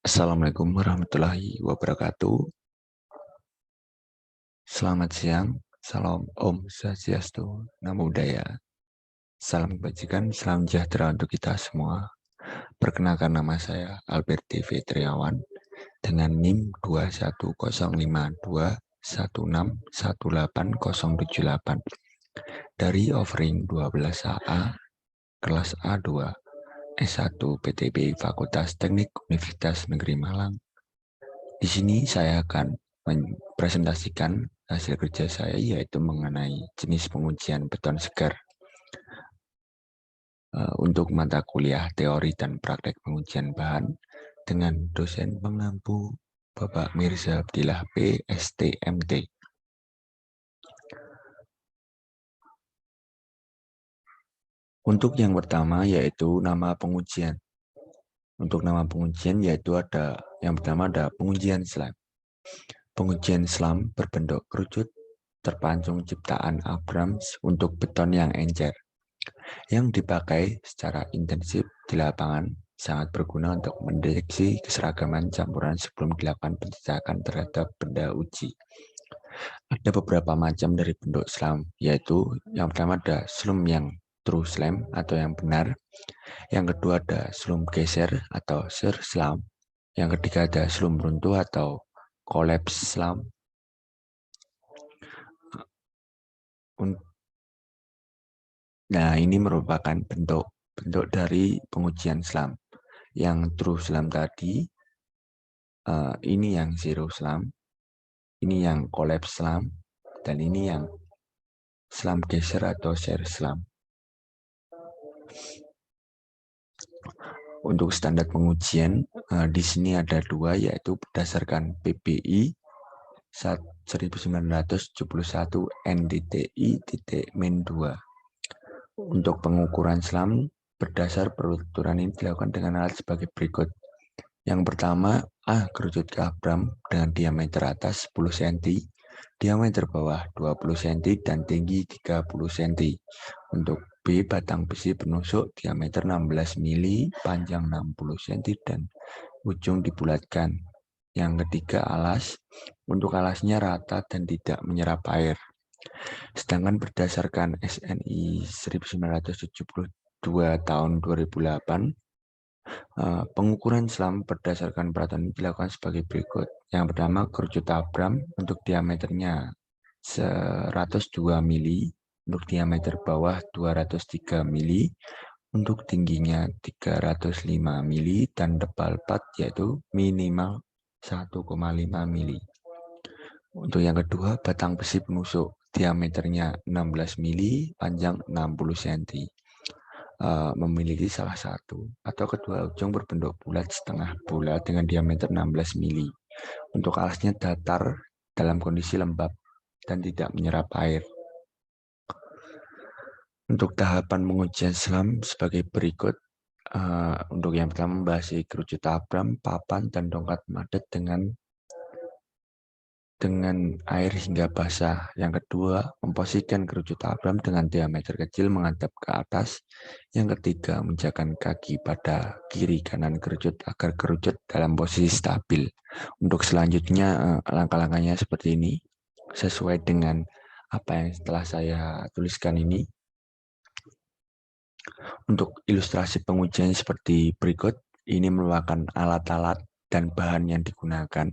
Assalamualaikum warahmatullahi wabarakatuh. Selamat siang, salam Om Swastiastu, Namo Buddhaya. Salam kebajikan, salam sejahtera untuk kita semua. Perkenalkan nama saya Alberti Fitriawan dengan NIM 21052161808 dari offering 12AA kelas A2 S1 PTB Fakultas Teknik Universitas Negeri Malang. Di sini saya akan mempresentasikan hasil kerja saya, yaitu mengenai jenis pengujian beton segar untuk mata kuliah teori dan praktek pengujian bahan dengan dosen pengampu Bapak Mirza Abdillah PSTMT. Untuk yang pertama yaitu nama pengujian. Untuk nama pengujian yaitu yang pertama ada pengujian SLAM. Pengujian SLAM berbentuk kerucut terpancung ciptaan Abrams untuk beton yang encer, yang dipakai secara intensif di lapangan, sangat berguna untuk mendeteksi keseragaman campuran sebelum dilakukan pencecakan terhadap benda uji. Ada beberapa macam dari bentuk SLAM, yaitu yang pertama ada SLUM yang true SLAM atau yang benar, yang kedua ada SLUM geser atau shear SLAM, yang ketiga ada SLUM runtuh atau collapse SLAM. Nah, ini merupakan bentuk dari pengujian SLAM. Yang true SLAM tadi, ini yang zero SLAM, ini yang collapse SLAM, dan ini yang SLAM geser atau shear SLAM. Untuk standar pengujian, di sini ada dua, yaitu berdasarkan PBI 1971 NDTI--2. Untuk pengukuran SLAM, berdasar peraturan ini dilakukan dengan alat sebagai berikut. Yang pertama, A. Kerucut Abram dengan diameter atas 10 cm, diameter bawah 20 cm, dan tinggi 30 cm. Untuk B. Batang besi penusuk diameter 16 mili, panjang 60 cm, dan ujung dibulatkan. Yang ketiga, alas. Untuk alasnya rata dan tidak menyerap air. Sedangkan berdasarkan SNI 1972 tahun 2008, pengukuran SLAM berdasarkan peraturan dilakukan sebagai berikut. Yang pertama, kerucut Abram untuk diameternya 102 mili, untuk diameter bawah 203 mili, untuk tingginya 305 mili, dan tebal pad yaitu minimal 1,5 mili. Untuk yang kedua, batang besi penusuk diameternya 16 mili, panjang 60 cm. Memiliki salah satu atau kedua ujung berbentuk bulat setengah bulat dengan diameter 16 mili. Untuk alasnya datar dalam kondisi lembab dan tidak menyerap air. Untuk tahapan pengujian SLAM sebagai berikut. Untuk yang pertama, membahas kerucut Abram, papan, dan tongkat madet dengan air hingga basah. Yang kedua, memposisikan kerucut Abram dengan diameter kecil menghadap ke atas. Yang ketiga, menjaga kaki pada kiri kanan kerucut agar kerucut dalam posisi stabil. Untuk selanjutnya, langkah-langkahnya seperti ini, sesuai dengan apa yang telah saya tuliskan ini. Untuk ilustrasi pengujian seperti berikut, ini merupakan alat-alat dan bahan yang digunakan.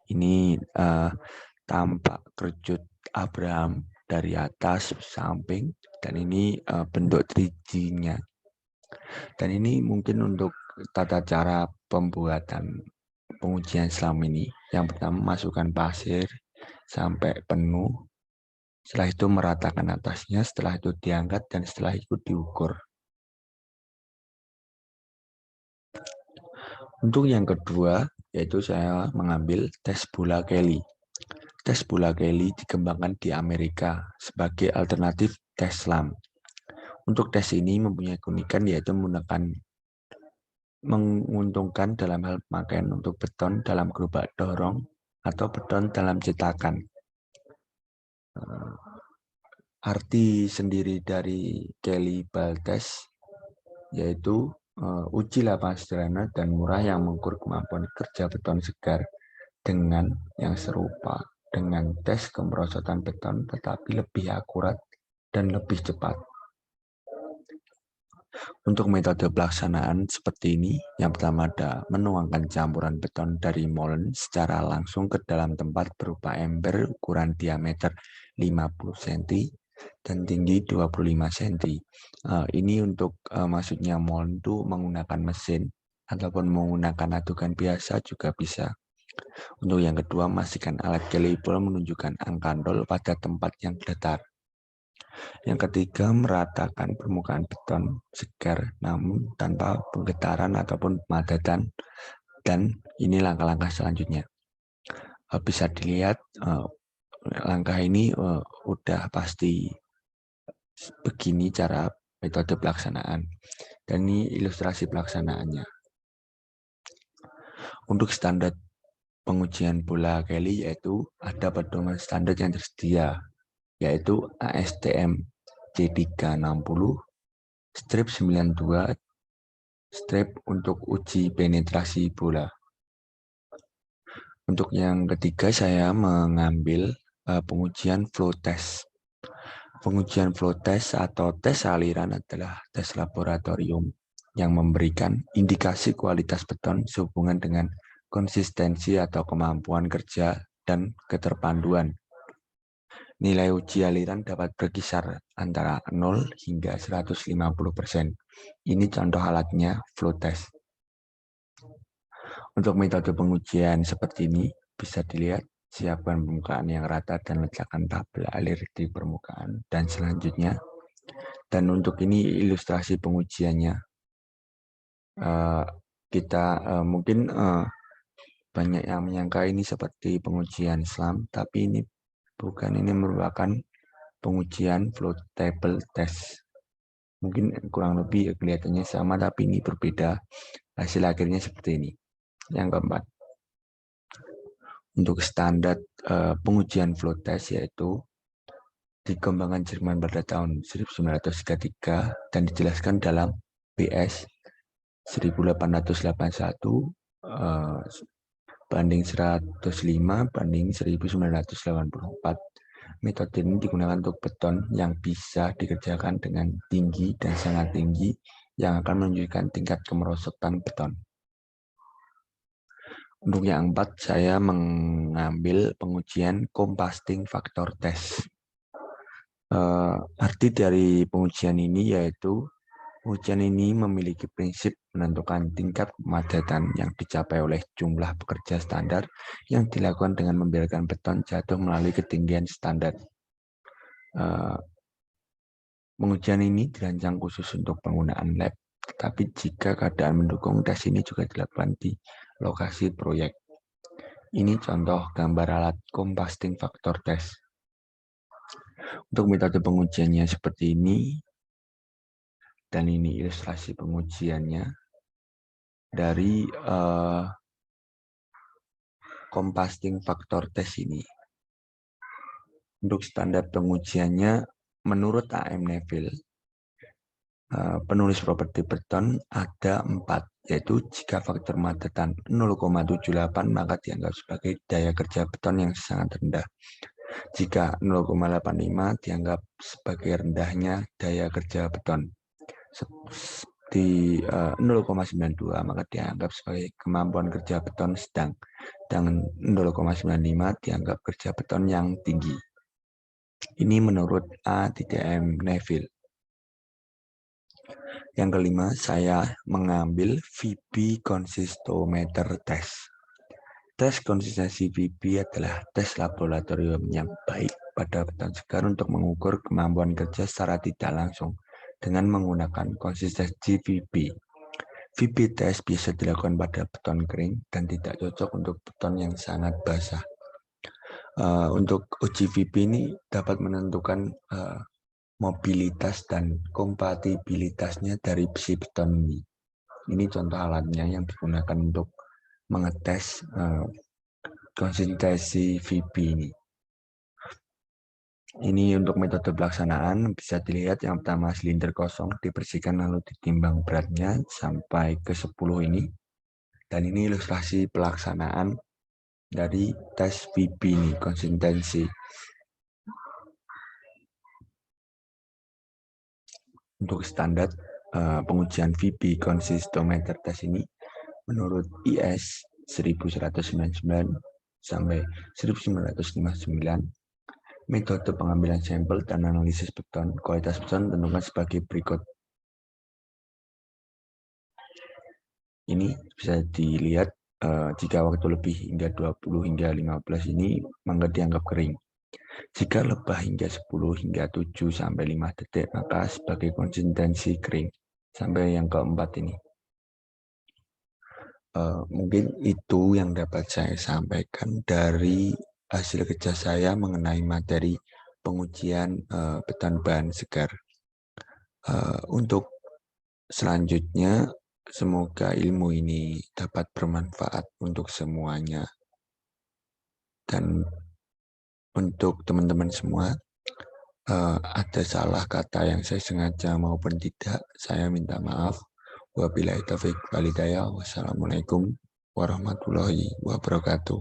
Ini tampak kerucut Abraham dari atas samping, dan ini bentuk 3D-nya. Dan ini mungkin untuk tata cara pembuatan pengujian SLAM ini. Yang pertama, masukkan pasir sampai penuh. Setelah itu meratakan atasnya, setelah itu diangkat, dan setelah itu diukur. Untuk yang kedua, yaitu saya mengambil tes bola Kelly. Tes bola Kelly dikembangkan di Amerika sebagai alternatif tes SLAM. Untuk tes ini mempunyai keunikan, yaitu menguntungkan dalam hal pemakaian untuk beton dalam gerobak dorong atau beton dalam cetakan. Arti sendiri dari Kelly Ball Test yaitu uji lapangan sederhana dan murah yang mengukur kemampuan kerja beton segar dengan yang serupa dengan tes kemerosotan beton tetapi lebih akurat dan lebih cepat. Untuk metode pelaksanaan seperti ini, yang pertama ada menuangkan campuran beton dari molen secara langsung ke dalam tempat berupa ember ukuran diameter 50 cm dan tinggi 25 cm. Ini untuk maksudnya molen itu menggunakan mesin ataupun menggunakan adukan biasa juga bisa. Untuk yang kedua, memastikan alat caliper menunjukkan angka 0 pada tempat yang datar. Yang ketiga, meratakan permukaan beton segar namun tanpa penggetaran ataupun pemadatan. Dan ini langkah-langkah selanjutnya. Bisa dilihat langkah ini udah pasti begini cara metode pelaksanaan. Dan ini ilustrasi pelaksanaannya. Untuk standar pengujian bola Kelly yaitu ada pedoman standar yang tersedia, yaitu ASTM C360 strip 92 strip untuk uji penetrasi bola. Untuk yang ketiga saya mengambil pengujian flow test. Pengujian flow test atau tes aliran adalah tes laboratorium yang memberikan indikasi kualitas beton sehubungan dengan konsistensi atau kemampuan kerja dan keterpaduan. Nilai uji aliran dapat berkisar antara 0 hingga 150%. Ini contoh alatnya flow test. Untuk metode pengujian seperti ini bisa dilihat siapkan permukaan yang rata dan letakkan tabel alir di permukaan dan selanjutnya. Dan untuk ini ilustrasi pengujiannya. Kita mungkin banyak yang menyangka ini seperti pengujian SLAM, tapi ini bukan, ini merupakan pengujian flow table test. Mungkin kurang lebih kelihatannya sama, tapi ini berbeda. Hasil akhirnya seperti ini. Yang keempat, untuk standar pengujian flow test yaitu dikembangkan Jerman pada tahun 1933 dan dijelaskan dalam BS 1881 banding 105 banding 1984. Metode ini digunakan untuk beton yang bisa dikerjakan dengan tinggi dan sangat tinggi yang akan menunjukkan tingkat kemerosotan beton. Untuk yang keempat, saya mengambil pengujian composting factor test. Arti dari pengujian ini yaitu pengujian ini memiliki prinsip menentukan tingkat pemadatan yang dicapai oleh jumlah pekerja standar yang dilakukan dengan membiarkan beton jatuh melalui ketinggian standar. Pengujian ini dirancang khusus untuk penggunaan lab, tetapi jika keadaan mendukung, tes ini juga dilakukan di lokasi proyek. Ini contoh gambar alat composting factor test. Untuk metode pengujiannya seperti ini, dan ini ilustrasi pengujiannya dari composting factor test ini. Untuk standar pengujiannya, menurut AM Neville, penulis properti beton ada 4, yaitu jika faktor madatan 0,78 maka dianggap sebagai daya kerja beton yang sangat rendah. Jika 0,85 dianggap sebagai rendahnya daya kerja beton. Di 0,92 maka dianggap sebagai kemampuan kerja beton sedang, dan 0,95 dianggap kerja beton yang tinggi. Ini menurut A.M. Neville. Yang kelima, saya mengambil VB consistometer test. Tes konsistensi VB adalah tes laboratorium yang baik pada beton segar untuk mengukur kemampuan kerja secara tidak langsung dengan menggunakan konsistensi VB. VB test bisa dilakukan pada beton kering dan tidak cocok untuk beton yang sangat basah. Untuk uji VB ini dapat menentukan mobilitas dan kompatibilitasnya dari besi beton ini. Ini contoh alatnya yang digunakan untuk mengetes konsistensi VB ini. Ini untuk metode pelaksanaan bisa dilihat yang pertama silinder kosong dibersihkan lalu ditimbang beratnya sampai ke 10 ini. Dan ini ilustrasi pelaksanaan dari tes VB ini, konsistensi. Untuk standar pengujian VB konsistometer tes ini menurut IS 1199 sampai 1959, metode pengambilan sampel dan analisis beton, kualitas beton tentukan sebagai berikut. Ini bisa dilihat jika waktu lebih hingga 20 hingga 15 ini maka dianggap kering. Jika lebah hingga 10 hingga 7 sampai 5 detik maka sebagai konsistensi kering. Sampai yang keempat ini. Mungkin itu yang dapat saya sampaikan dari hasil kerja saya mengenai materi pengujian beton bahan segar. Untuk selanjutnya, semoga ilmu ini dapat bermanfaat untuk semuanya. Dan untuk teman-teman semua, ada salah kata yang saya sengaja maupun tidak, saya minta maaf. Wabillahi taufiq wal hidayah. Wassalamualaikum warahmatullahi wabarakatuh.